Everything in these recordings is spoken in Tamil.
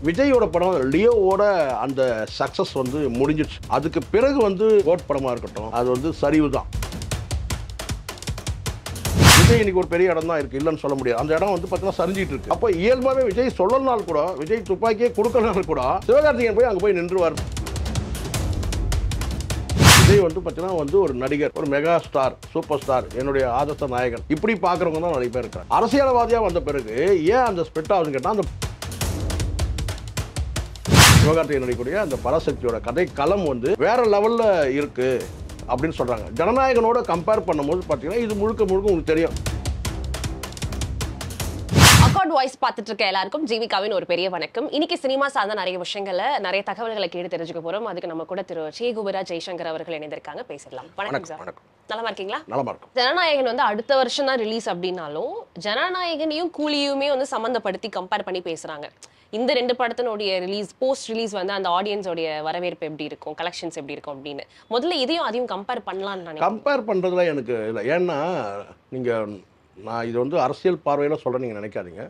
விஜயோட படம் லியோவோட அந்த சக்ஸஸ் வந்து முடிஞ்சிடுச்சு. அதுக்கு பிறகு வந்து கோட் படமாக இருக்கட்டும், அது வந்து சரிவு தான். விஜய் இன்னைக்கு ஒரு பெரிய இடம் தான் இருக்குது, இல்லைன்னு சொல்ல முடியாது. அந்த இடம் வந்து பார்த்தீங்கன்னா சரிஞ்சிட்டு இருக்கு. அப்போ இயல்பாகவே விஜய் சொல்லனாலும் கூட, விஜய் துப்பாக்கியே கொடுக்கலனாலும் கூட சிவகார்த்திகேயன் போய் அங்கே போய் நின்றுவார். விஜய் வந்து பார்த்தீங்கன்னா வந்து ஒரு நடிகர், ஒரு மெகா ஸ்டார், சூப்பர் ஸ்டார், என்னுடைய ஆதர்ச நாயகன், இப்படி பார்க்குறவங்க தான் நிறைய பேர் இருக்காங்க. அரசியல்வாதியாக வந்த பிறகு ஏன் அந்த ஸ்பிரிட் ஆகுதுன்னு கேட்டால், அந்த சிவகார்த்திகேயன் நடிக்கக்கூடிய அந்த பராசக்தியோட கதை களம் வந்து வேற லெவல்ல இருக்கு அப்படின்னு சொல்றாங்க. ஜனநாயகனோட கம்பேர் பண்ணும்போது பார்த்தீங்கன்னா இது முழுக்க முழுக்க உங்களுக்கு தெரியும். அக்கார்ட் வாய்ஸ் பார்த்துட்டு இருக்க எல்லாருக்கும் ஜீவிகாவின் ஒரு பெரிய வணக்கம். இன்னைக்கு சினிமா சார்ந்த நிறைய விஷயங்களை, நிறைய தகவல்களை கேட்டு தெரிஞ்சுக்க போறோம். அதுக்கு நம்ம கூட திரு சேகுபரா ஜெய்சங்கர் அவர்கள் இணைந்திருக்காங்க. பேசலாம். வணக்கம் சார். நலமா இருக்கீங்களா? நலமா இருக்கும். ஜனநாயகன் வந்து அடுத்த வருஷம் தான் ரிலீஸ் அப்படின்னாலும் ஜனநாயகனையும் கூலியுமே வந்து சம்பந்தப்படுத்தி கம்பேர் பண்ணி பேசுறாங்க. இந்த ரெண்டு படத்தினுடைய ரிலீஸ், போஸ்ட் ரிலீஸ் வந்து அந்த ஆடியன்ஸோடைய வரவேற்பு எப்படி இருக்கும், கலெக்ஷன்ஸ் எப்படி இருக்கும் அப்படின்னு முதல்ல இதையும் அதையும் கம்பேர் பண்ணலாம்னு கம்பேர் பண்றதுல எனக்கு இல்லை. ஏன்னா நான் இது வந்து அரசியல் பார்வையில் சொல்கிறேன், நீங்கள் நினைக்காதீங்க.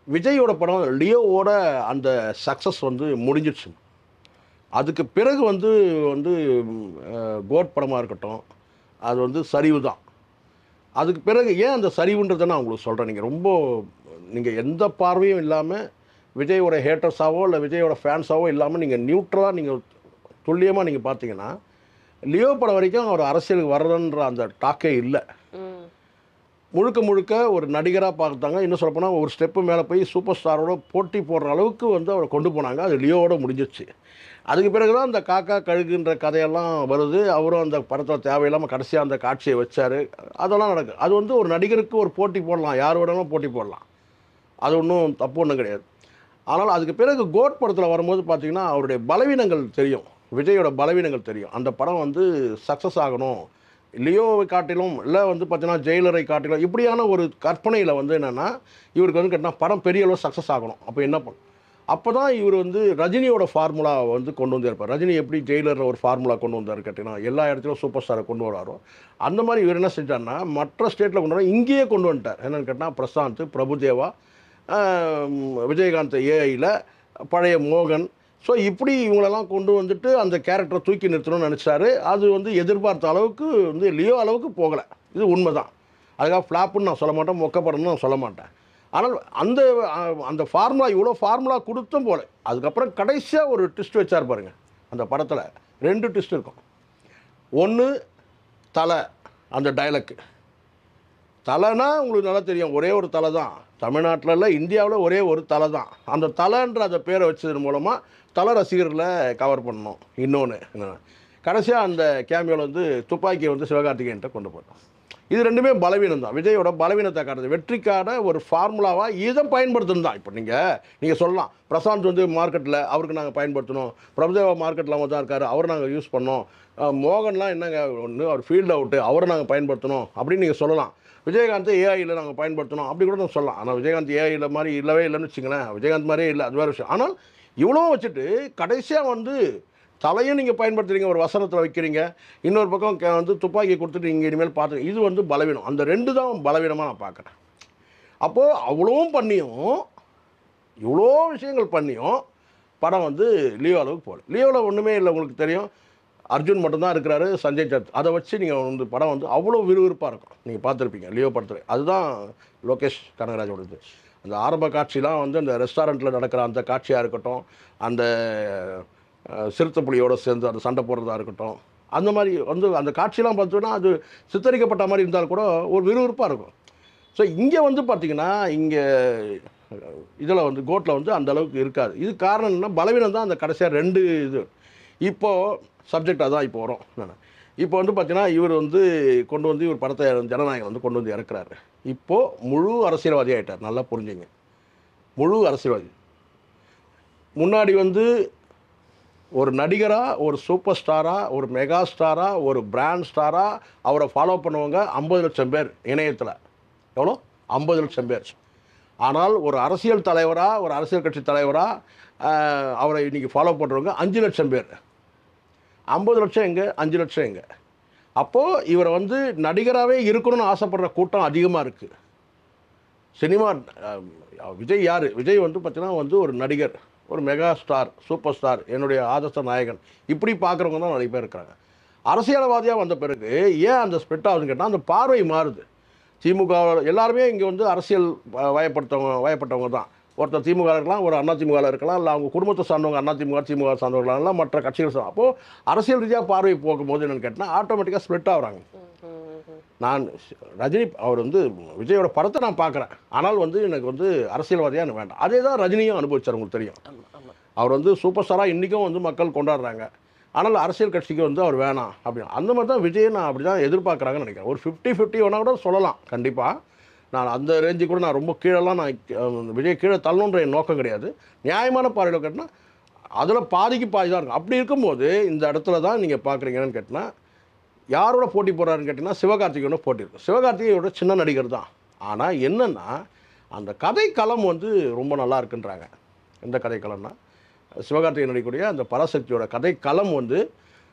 விஜயோட படம் லியோவோட அந்த சக்ஸஸ் வந்து முடிஞ்சிடுச்சு. அதுக்கு பிறகு வந்து கோட் படமாக இருக்கட்டும், அது வந்து சரிவு தான். அதுக்கு பிறகு ஏன் அந்த சரிவுன்றதை நான் உங்களுக்கு சொல்கிறேன். நீங்கள் எந்த பார்வையும் இல்லாமல், விஜயோட ஹேட்டர்ஸாவோ இல்லை விஜயோட ஃபேன்ஸாவோ இல்லாமல், நீங்கள் நியூட்ரலாக நீங்கள் துல்லியமாக நீங்கள் பார்த்தீங்கன்னா, லியோ படம் வரைக்கும் அவர் அரசியலுக்கு வர்றதுன்ற அந்த டாக்கே இல்லை. முழுக்க முழுக்க ஒரு நடிகராக பார்த்தாங்க. இன்னும் சொல்லப்போனால் ஒரு ஸ்டெப்பு மேலே போய் சூப்பர் ஸ்டாரோட போட்டி போடுற அளவுக்கு வந்து அவரை கொண்டு போனாங்க. அது லியோவோட முடிஞ்சிச்சு. அதுக்கு பிறகு தான் அந்த காக்கா கழுகுன்ற கதையெல்லாம் வருது. அவரும் அந்த படத்தில் தேவையில்லாமல் கடைசியாக அந்த காட்சியை வச்சார். அதெல்லாம் நடக்குது. அது வந்து ஒரு நடிகருக்கு ஒரு போட்டி போடலாம், யார் வேணாலும் போட்டி போடலாம். அது ஒன்றும் தப்பு ஒன்றும் கிடையாது. ஆனால் அதுக்கு பிறகு கோட் படத்தில் வரும்போது பார்த்திங்கன்னா அவருடைய பலவீனங்கள் தெரியும், விஜயோட பலவீனங்கள் தெரியும். அந்த படம் வந்து சக்ஸஸ் ஆகணும், லியோவை காட்டிலும் இல்லை வந்து பார்த்தீங்கன்னா ஜெயிலரை காட்டிலும், இப்படியான ஒரு கற்பனையில் வந்து என்னென்னா இவருக்கு வந்து கேட்டால் படம் பெரிய அளவு சக்ஸஸ் ஆகணும். அப்போ என்ன பண்ணும்? அப்போ தான் இவர் வந்து ரஜினியோட ஃபார்முலா வந்து கொண்டு வந்து இருப்பார். ரஜினி எப்படி ஜெயிலரில் ஒரு ஃபார்முலா கொண்டு வந்தார் கேட்டிங்கன்னா, எல்லா இடத்துலையும் சூப்பர் ஸ்டாரை கொண்டு வராரோ அந்த மாதிரி இவர் என்ன செஞ்சார்னா மற்ற ஸ்டேட்டில் கொண்டு வர இங்கேயே கொண்டு வந்துட்டார். என்னென்னு கேட்டால் பிரசாந்த், பிரபுதேவா, விஜயகாந்த் ஏஐயில், பழைய மோகன், ஸோ இப்படி இவங்களெல்லாம் கொண்டு வந்துட்டு அந்த கேரக்டரை தூக்கி நிறுத்தணும்னு நினச்சாரு. அது வந்து எதிர்பார்த்த அளவுக்கு வந்து லியோ அளவுக்கு போகலை. இது உண்மை தான். அதுக்காக ஃப்ளாப்புன்னு நான் சொல்ல மாட்டேன், மொக்கப்படம்னு நான் சொல்ல மாட்டேன். ஆனால் அந்த அந்த ஃபார்முலா, இவ்வளோ ஃபார்முலா கொடுத்தும் போல. அதுக்கப்புறம் கடைசியாக ஒரு ட்விஸ்ட் வச்சார் பாருங்கள். அந்த படத்தில் 2 ட்விஸ்ட் இருக்கும். ஒன்று தலை, அந்த டைலாக்கு தலைனா உங்களுக்கு நல்லா தெரியும், ஒரே ஒரு தலை தான். தமிழ்நாட்டில் இல்லை, இந்தியாவில் ஒரே ஒரு தலை தான். அந்த தலைன்ற அந்த பேரை வச்சது மூலமாக தலை ரசிகர்களை கவர் பண்ணணும். இன்னொன்று கடைசியாக அந்த கேமியோவில் வந்து துப்பாக்கியை வந்து சிவகார்த்திகேயன்ட்ட கொண்டு போட்டோம். இது ரெண்டுமே பலவீனம் தான். விஜயோட பலவீனத்தை காட்டுறது. வெற்றிக்கான ஒரு ஃபார்முலாவாக இதை பயன்படுத்தணும் தான். இப்போ நீங்கள் சொல்லலாம், பிரசாந்த் வந்து மார்க்கெட்டில் அவருக்கு நாங்கள் பயன்படுத்தணும், பிரபுதேவா மார்க்கெட்டில் தான் இருக்கார், அவரை நாங்கள் யூஸ் பண்ணோம், மோகன்லாம் என்னங்க ஒன்று அவர் ஃபீல்டு அவுட்டு, அவரை நாங்கள் பயன்படுத்தணும் அப்படின்னு நீங்கள் சொல்லலாம். விஜயகாந்த் ஏஐயில் நாங்கள் பயன்படுத்தணும் அப்படி கூட நான் சொல்லலாம். ஆனால் விஜயகாந்த் ஏஐயில் மாதிரி இல்லவே இல்லைன்னு வச்சுங்களேன். விஜயகாந்த் மாதிரியே இல்லை, அது வேறு விஷயம். ஆனால் இவ்வளோ வச்சுட்டு கடைசியாக வந்து தலையும் நீங்கள் பயன்படுத்துகிறீங்க, ஒரு வசனத்தில் வைக்கிறீங்க, இன்னொரு பக்கம் வந்து துப்பாக்கி கொடுத்துட்டு இங்கே இனிமேல் பார்த்துங்க. இது வந்து பலவீனம். அந்த 2 தான் பலவீனமாக நான் பார்க்குறேன். அப்போது அவ்வளோவும் பண்ணியும், இவ்வளோ விஷயங்கள் பண்ணியும் படம் வந்து லியோ அளவுக்கு போகல. லியோவில் ஒன்றுமே இல்லை. உங்களுக்கு தெரியும், அர்ஜுன் மட்டும்தான் இருக்கிறாரு, சஞ்சய் சத். அதை வச்சு நீங்கள் வந்து படம் வந்து அவ்வளோ விறுவிறுப்பாக இருக்கும். நீங்கள் பார்த்துருப்பீங்க லியோ படத்தில். அதுதான் லோகேஷ் கனகராஜோடது. அந்த ஆரம்ப காட்சிலாம் வந்து அந்த ரெஸ்டாரண்ட்டில் நடக்கிற அந்த காட்சியாக இருக்கட்டும், அந்த சிறுத்தை புலியோடு சேர்ந்து அந்த சண்டை போடுறதா இருக்கட்டும், அந்த மாதிரி வந்து அந்த காட்சியெலாம் பார்த்தோன்னா அது சித்தரிக்கப்பட்ட மாதிரி இருந்தால் கூட ஒரு விறுவிறுப்பாக இருக்கும். ஸோ இங்கே வந்து பார்த்திங்கன்னா, இங்கே இதில் வந்து கோட்டில் வந்து அந்த அளவுக்கு இருக்காது. இது காரணம் என்னன்னா பலவீனம் தான். அந்த கடைசியாக 2 இது. இப்போது சப்ஜெக்ட் அதான் இப்போ வரும். இப்போ வந்து பார்த்தீங்கன்னா இவர் வந்து கொண்டு வந்து இவர் படத்தை ஜனநாயகம் வந்து கொண்டு வந்து இறக்குறாரு. இப்போது முழு அரசியல்வாதி ஆகிட்டார். நல்லா புரிஞ்சுங்க, முழு அரசியல்வாதி. முன்னாடி வந்து ஒரு நடிகராக, ஒரு சூப்பர் ஸ்டாராக, ஒரு மெகா ஸ்டாராக, ஒரு பிராண்ட் ஸ்டாராக அவரை ஃபாலோ பண்ணுவாங்க 50 லட்சம் பேர் இணையத்தில். எவ்வளோ? 50 லட்சம் பேர். ஆனால் ஒரு அரசியல் தலைவராக, ஒரு அரசியல் கட்சி தலைவராக அவரை இன்றைக்கி ஃபாலோ பண்ணுறவங்க 5 லட்சம் பேர். 50 லட்சம் எங்கே, 5 லட்சம் எங்கே? அப்போது இவரை வந்து நடிகராகவே இருக்கணும்னு ஆசைப்படுற கூட்டம் அதிகமாக இருக்குது. சினிமா விஜய் யார்? விஜய் வந்து பார்த்தீங்கன்னா வந்து ஒரு நடிகர், ஒரு மெகா ஸ்டார், சூப்பர் ஸ்டார், என்னுடைய ஆதர்ச நாயகன், இப்படி பார்க்குறவங்க தான் நிறைய பேர் இருக்கிறாங்க. அரசியல்வாதியாக வந்த பிறகு ஏன் அந்த ஸ்ப்ளிட் ஆகுதுன்னு கேட்டால் அந்த பார்வை மாறுது. திமுக எல்லாருமே இங்கே வந்து அரசியல் வயப்பட்டவங்க தான். ஒருத்தர் திமுக இருக்கலாம், ஒரு அண்ணா திமுக இருக்கலாம், இல்லை அவங்க குடும்பத்தை சார்ந்தவங்க அண்ணா திமுக திமுக சார்ந்தவர்களாம், மற்ற கட்சிகள். அப்போது அரசியல் ரீதியாக பார்வை போகும்போது என்னென்னு கேட்டால் ஆட்டோமேட்டிக்காக ஸ்ப்ளிட் ஆகுறாங்க. நான் ரஜினி அவர் வந்து விஜயோட படத்தை நான் பார்க்குறேன், ஆனால் வந்து எனக்கு வந்து அரசியல்வாதியாக எனக்கு வேண்டாம். அதே தான் ரஜினியும் அனுபவிச்சார், உங்களுக்கு தெரியும். அவர் வந்து சூப்பர் ஸ்டாராக இன்றைக்கும் வந்து மக்கள் கொண்டாடுறாங்க, ஆனால் அரசியல் கட்சிக்கு வந்து அவர் வேணாம் அப்படின்னு. அந்த மாதிரி தான் விஜய் நான் அப்படி தான் எதிர்பார்க்குறாங்கன்னு நினைக்கிறேன். ஒரு 50-50 வேணா கூட சொல்லலாம் கண்டிப்பாக. நான் அந்த ரேஞ்சு கூட நான் ரொம்ப கீழெல்லாம் நான் விஜய் கீழே தள்ளணுன்ற என் நோக்கம் கிடையாது. நியாயமான பார்வையில் கேட்டால் அதில் பாதிக்கு பாதி தான் இருக்கும். அப்படி இருக்கும்போது இந்த இடத்துல தான் நீங்கள் பார்க்குறீங்கன்னு கேட்டால் யாரோட போட்டி போடுறாருன்னு கேட்டிங்கன்னா சிவகார்த்திகேயனோட போட்டி இருக்கும். சிவகார்த்திகேயனோட சின்ன நடிகர் தான். ஆனால் என்னென்னா அந்த கதைக்களம் வந்து ரொம்ப நல்லா இருக்குன்றாங்க. எந்த கதைக்களம்னா சிவகார்த்திகேயன் நடிக்கக்கூடிய அந்த பராசக்தியோட கதைக்களம் வந்து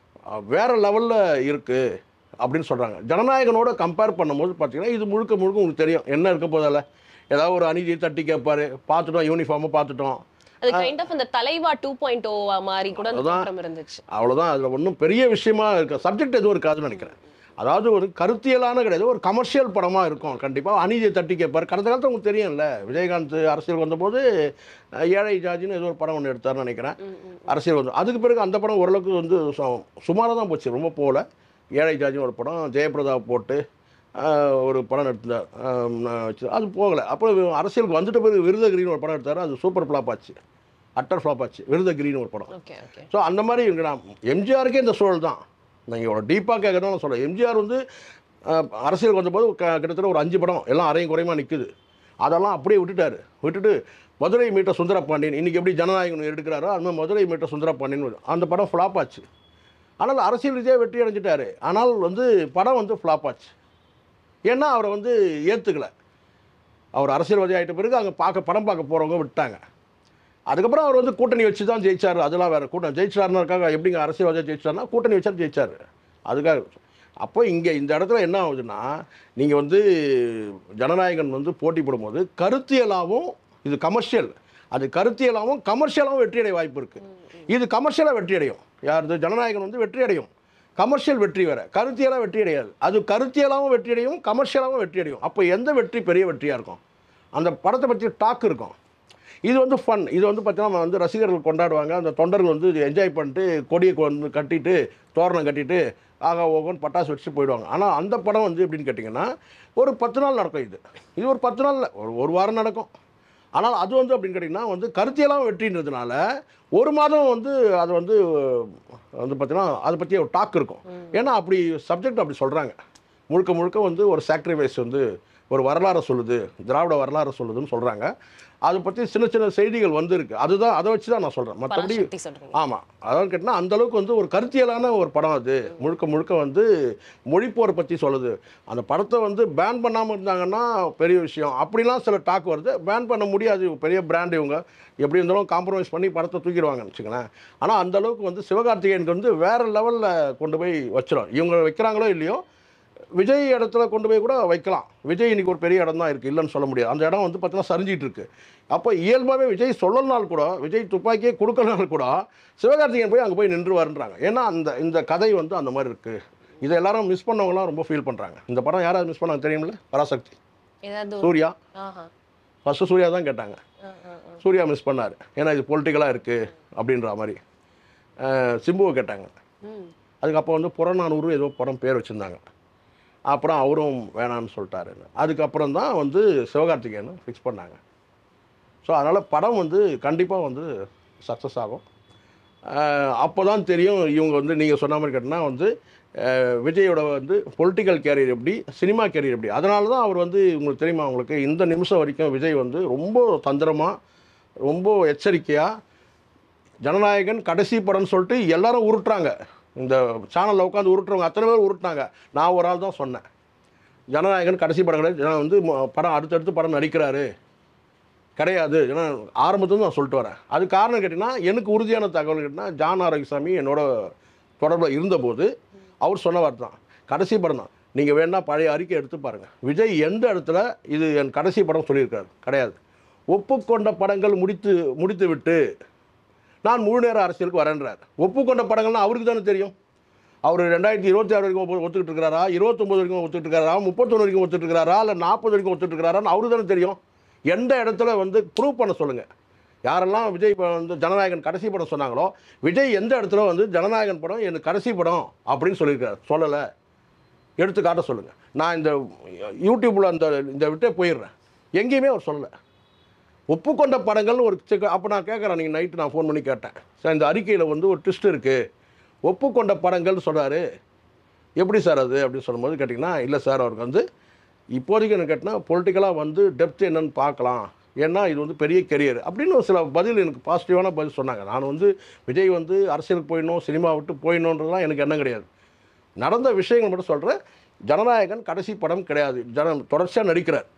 வேறு லெவலில் இருக்குது அப்படின்னு சொல்கிறாங்க. ஜனநாயகனோட கம்பேர் பண்ணும்போது பார்த்தீங்கன்னா இது முழுக்க முழுக்க உங்களுக்கு தெரியும் என்ன இருக்க போதில்ல. ஏதாவது ஒரு அநீதியை தட்டி கேட்பார், பார்த்துட்டோம், யூனிஃபார்மை பார்த்துட்டோம். அது கைண்ட் ஆஃப் அந்த தலைவா 2.0 மாதிரி கூட அந்த தோற்றம் இருந்துச்சு. அவ்வளோதான். அதில் ஒன்றும் பெரிய விஷயமா இருக்க சப்ஜெக்ட் எதுவும் இருக்காதுன்னு நினைக்கிறேன். அதாவது ஒரு கருத்தியலான கிடையாது, ஒரு கமர்ஷியல் படமாக இருக்கும். கண்டிப்பாக அநீதியை தட்டி கேட்பார். கடந்த காலத்தில் உங்களுக்கு தெரியும்ல, விஜயகாந்த் அரசியல் வந்தபோது ஏழை ஜார்ஜின்னு ஏதோ ஒரு படம் ஒன்று எடுத்தார்னு நினைக்கிறேன். அரசியல் வந்து அதுக்கு பிறகு அந்த படம் ஓரளவுக்கு வந்து சுமாராக தான் போச்சு, ரொம்ப போகல. ஏழை ஜார்ஜின்னு ஒரு படம் ஜெயபிரதா போட்டு ஒரு படம் எடுத்தார், அது போகலை. அப்புறம் அரசியலுக்கு வந்துட்டு பிறகு விருதகிரின்னு ஒரு படம் எடுத்தார், அது சூப்பர் ஃப்ளாப் ஆச்சு, அட்டர் ஃப்ளாப் ஆச்சு, விருதகிரின்னு ஒரு படம். ஸோ அந்த மாதிரி நான் எம்ஜிஆருக்கே இந்த சூழல் தான். நீங்கள் டீப்பாக கேட்குறதா நான் சொல்கிறேன். எம்ஜிஆர் வந்து அரசியலுக்கு வந்தபோது கிட்டத்தட்ட ஒரு 5 படம் எல்லாம் அரையும் குறையுமா நிற்குது. அதெல்லாம் அப்படியே விட்டுட்டு மதுரை மீட்ட சுந்தரபாண்டியன் இன்றைக்கி எப்படி ஜனநாயகன் எடுக்கிறாரோ அது மாதிரி மதுரை மீட்ட சுந்தரபாண்டியன் அந்த படம் ஃப்ளாப் ஆச்சு. ஆனால் அரசியல் ரீதியாக வெற்றி அடைஞ்சிட்டாரு. ஆனால் வந்து படம் வந்து ஃப்ளாப் ஆச்சு. ஏன்னா அவரை வந்து ஏற்றுக்கலை. அவர் அரசியல்வாதி ஆகிட்ட பிறகு அங்கே படம் பார்க்க போகிறவங்க விட்டாங்க. அதுக்கப்புறம் அவர் வந்து கூட்டணி வச்சு தான் ஜெயிச்சார். அதெல்லாம் வேறு கூட்டணி ஜெயிச்சாருனாக்காக எப்படிங்க அரசியல்வாதியாக ஜெயிச்சார்னா கூட்டணி வச்சா ஜெயிச்சார். அதுக்காக அப்போ இங்கே இந்த இடத்துல என்ன ஆகுதுன்னா நீங்கள் வந்து ஜனநாயகன் வந்து போட்டி போடும்போது கருத்தியலாகவும் இது கமர்ஷியல், அது கருத்தியலாகவும் கமர்ஷியலாகவும் வெற்றியடைய வாய்ப்பு இருக்குது. இது கமர்ஷியலாக வெற்றி அடையும். யார் ஜனநாயகன் வந்து வெற்றி அடையும். கமர்ஷியல் வெற்றி வேறு, கருத்தியலாக வெற்றி அடையாது. அது கருத்தியலாகவும் வெற்றி அடையும், கமர்ஷியலாகவும் வெற்றி அடையும். அப்போ எந்த வெற்றி பெரிய வெற்றியாக இருக்கும்? அந்த படத்தை பற்றி டாக் இருக்கும். இது வந்து ஃபன். இது வந்து பார்த்தீங்கன்னா வந்து ரசிகர்கள் கொண்டாடுவாங்க. அந்த தொண்டர்கள் வந்து என்ஜாய் பண்ணிட்டு கொடியை வந்து கட்டிட்டு தோரணம் கட்டிட்டு ஆகா ஓகோன்னு பட்டாசு வச்சுட்டு போயிடுவாங்க. ஆனால் அந்த படம் வந்து எப்படின்னு கேட்டிங்கன்னா ஒரு 10 நாள் நடக்கும். இது ஒரு 10 நாளில் ஒரு வாரம் நடக்கும். ஆனால் அது வந்து அப்படின்னு கேட்டிங்கன்னா வந்து கருத்தியெல்லாம் வெற்றின்றதுனால ஒரு மாதம் வந்து அது வந்து பார்த்தீங்கன்னா அதை பற்றி ஒரு டாக் இருக்கும். ஏன்னா அப்படி சப்ஜெக்ட் அப்படி சொல்கிறாங்க. முழுக்க முழுக்க வந்து ஒரு சாக்ரிஃபைஸ் வந்து ஒரு வரலாறு சொல்லுது, திராவிட வரலாறு சொல்லுதுன்னு சொல்கிறாங்க. அதை பற்றி சின்ன சின்ன செய்திகள் வந்துருக்கு. அதுதான் அதை வச்சு தான் நான் சொல்கிறேன். மற்றபடி ஆமாம், அதாவது கேட்டால் அந்தளவுக்கு வந்து ஒரு கருத்தியலான ஒரு படம். அது முழுக்க முழுக்க வந்து மொழிப்போரை பற்றி சொல்லுது. அந்த படத்தை வந்து பேன் பண்ணாமல் இருந்தாங்கன்னா பெரிய விஷயம். அப்படிலாம் சில டாக் வருது. பேன் பண்ண முடியாது, பெரிய பிராண்ட் இவங்க எப்படி இருந்தாலும் காம்ப்ரமைஸ் பண்ணி படத்தை தூக்கிடுவாங்கன்னு வச்சுக்கோங்களேன். ஆனால் அந்தளவுக்கு வந்து சிவகார்த்திகேயனுக்கு வந்து வேறு லெவலில் கொண்டு போய் வச்சிடும். இவங்க வைக்கிறாங்களோ இல்லையோ விஜய் இடத்துல கொண்டு போய் கூட வைக்கலாம். விஜய் இன்றைக்கி ஒரு பெரிய இடம் தான் இருக்குது, இல்லைன்னு சொல்ல முடியாது. அந்த இடம் வந்து பார்த்தீங்கன்னா சரிஞ்சிட்டு இருக்கு. அப்போ இயல்பாகவே விஜய் சொல்லலனால் கூட, விஜய் துப்பாக்கியே கொடுக்கலனால் கூட சிவகார்த்திகேயன் போய் அங்கே போய் நின்றுவாருன்றாங்க. ஏன்னா இந்த கதை வந்து அந்த மாதிரி இருக்குது. இதை எல்லாரும் மிஸ் பண்ணவங்களாம் ரொம்ப ஃபீல் பண்ணுறாங்க. இந்த படம் யாராவது மிஸ் பண்ணாங்க தெரியுமில்ல? பராசக்தி, சூர்யா. ஃபஸ்ட்டு சூர்யா தான் கேட்டாங்க. சூர்யா மிஸ் பண்ணார், ஏன்னா இது பொலிட்டிக்கலாக இருக்குது அப்படின்ற மாதிரி. சிம்புவை கேட்டாங்க. அதுக்கப்புறம் வந்து புறநானூறு ஏதோ படம் பேர் வச்சுருந்தாங்க. அப்புறம் அவரும் வேணான்னு சொல்லிட்டாரு. அதுக்கப்புறம் தான் வந்து சிவகார்த்திகேயன் ஃபிக்ஸ் பண்ணாங்க. ஸோ அதனால் படம் வந்து கண்டிப்பாக வந்து சக்ஸஸ் ஆகும். அப்போ தான் தெரியும் இவங்க வந்து நீங்கள் சொன்ன மாதிரி கேட்டால் வந்து விஜயோட வந்து பொலிட்டிக்கல் கேரியர் எப்படி, சினிமா கேரியர் எப்படி. அதனால தான் அவர் வந்து உங்களுக்கு தெரியுமா, உங்களுக்கு இந்த நிமிஷம் வரைக்கும் விஜய் வந்து ரொம்ப தந்திரமாக, ரொம்ப எச்சரிக்கையாக ஜனநாயகன் கடைசி படம்னு சொல்லிட்டு எல்லாரும் உருட்டுறாங்க. இந்த சேனலில் உட்காந்து உருட்டுறவங்க அத்தனை பேர் உருட்டினாங்க. நான் ஒரு ஆள் தான் சொன்னேன், ஜனநாயகன் கடைசி படம் கிடையாது, வந்து படம் அடுத்தடுத்து படம் நடிக்கிறாரு கிடையாது. ஏன்னா ஆரம்பத்துலேருந்து நான் சொல்லிட்டு வரேன். அது காரணம் கேட்டிங்கன்னா எனக்கு உறுதியான தகவல் கேட்டிங்கன்னா ஜான் ஆரோக்கியசாமி என்னோட தொடர்பில் இருந்தபோது அவர் சொன்ன வார்த்தை தான், கடைசி படம் தான். நீங்கள் வேணால் பழைய அறிக்கை எடுத்து பாருங்கள், விஜய் எந்த இடத்துல இது என் கடைசி படம் சொல்லியிருக்காரு கிடையாது. ஒப்புக்கொண்ட படங்கள் முடித்து விட்டு நான் முழு நேர அரசியலுக்கு வரேன்றார். ஒப்புக்கொண்ட படங்கள்னால் அவருக்கு தானே தெரியும். அவர் 2026 வரைக்கும் ஒத்துக்கிட்டு இருக்கிறாரா, 29 வரைக்கும் ஒத்துக்கிட்டு இருக்கிறாரா, 31 வரைக்கும் ஒத்துக்கிட்டு இருக்கிறாரா, இல்லை 40 வரைக்கும் ஒத்துக்கிட்டு இருக்கிறாரான்னு அவருக்கு தானே தெரியும். எந்த இடத்துல வந்து ப்ரூவ் பண்ண சொல்லுங்கள். யாரெல்லாம் விஜய் வந்து ஜனநாயகன் கடைசி படம் சொன்னாங்களோ, விஜய் எந்த இடத்துல வந்து ஜனநாயகன் படம் எனக்கு கடைசி படம் அப்படின்னு சொல்லியிருக்காரு. சொல்லலை, எடுத்து காட்ட சொல்லுங்கள். நான் இந்த யூடியூப்பில் இந்த விட்டே போயிடுறேன். எங்கேயுமே அவர் சொல்லலை. ஒப்புக்கொண்ட படங்கள்னு ஒரு அப்போ நான் கேட்குறேன், நீங்கள் நைட்டு நான் ஃபோன் பண்ணி கேட்டேன், சார் இந்த அறிக்கையில் வந்து ஒரு ட்விஸ்ட் இருக்குது, ஒப்புக்கொண்ட படங்கள்னு சொல்கிறாரு, எப்படி சார் அது அப்படின்னு சொல்லும்போது கேட்டிங்கன்னா, இல்லை சார் அவருக்கு வந்து இப்போதைக்கு என்ன கேட்டினா பொலிட்டிக்கலாக வந்து டெப்த் என்னன்னு பார்க்கலாம், ஏன்னா இது வந்து பெரிய கெரியர் அப்படின்னு ஒரு சில பதில் எனக்கு பாசிட்டிவான பதில் சொன்னாங்க. நான் வந்து விஜய் வந்து அரசியலுக்கு போயிடணும், சினிமா விட்டு போயிடணுன்றதுலாம் எனக்கு எண்ணம் கிடையாது. நடந்த விஷயங்கள் மட்டும் சொல்கிறேன். ஜனநாயகன் கடைசி படம் கிடையாது. தொடர்ச்சியாக நடிக்கிறார்.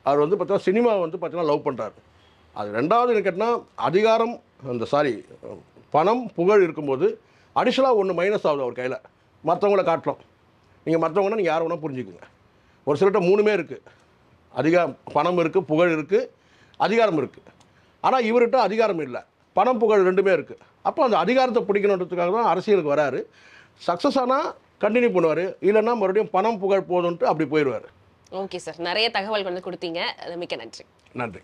அவர் வந்து பார்த்தீங்கன்னா சினிமா வந்து பார்த்தீங்கன்னா லவ் பண்ணுறாரு. அது ரெண்டாவது என்ன கேட்டால் அதிகாரம் பணம் புகழ் இருக்கும்போது அடிஷனலாக ஒன்று மைனஸ் ஆகுது அவர் கையில். மற்றவங்கள காட்டலாம். நீங்கள் மற்றவங்கன்னா நீங்கள் யாரை வேணால் புரிஞ்சுக்குங்க. ஒரு சிலர்கிட்ட மூணுமே இருக்குது. பணம் இருக்குது, புகழ் இருக்குது, அதிகாரம் இருக்குது. ஆனால் இவர்கிட்ட அதிகாரம் இல்லை, பணம் புகழ் ரெண்டுமே இருக்குது. அப்போ அந்த அதிகாரத்தை பிடிக்கணுன்றதுக்காக தான் அரசியலுக்கு வராரு. சக்ஸஸ் ஆனால் கண்டினியூ பண்ணுவார், இல்லைன்னா மறுபடியும் பணம் புகழ் போதுன்ட்டு அப்படி போயிடுவார். ஓகே சார், நிறைய தகவல் வந்து கொடுத்தீங்க, மிக்க நன்றி. நன்றி.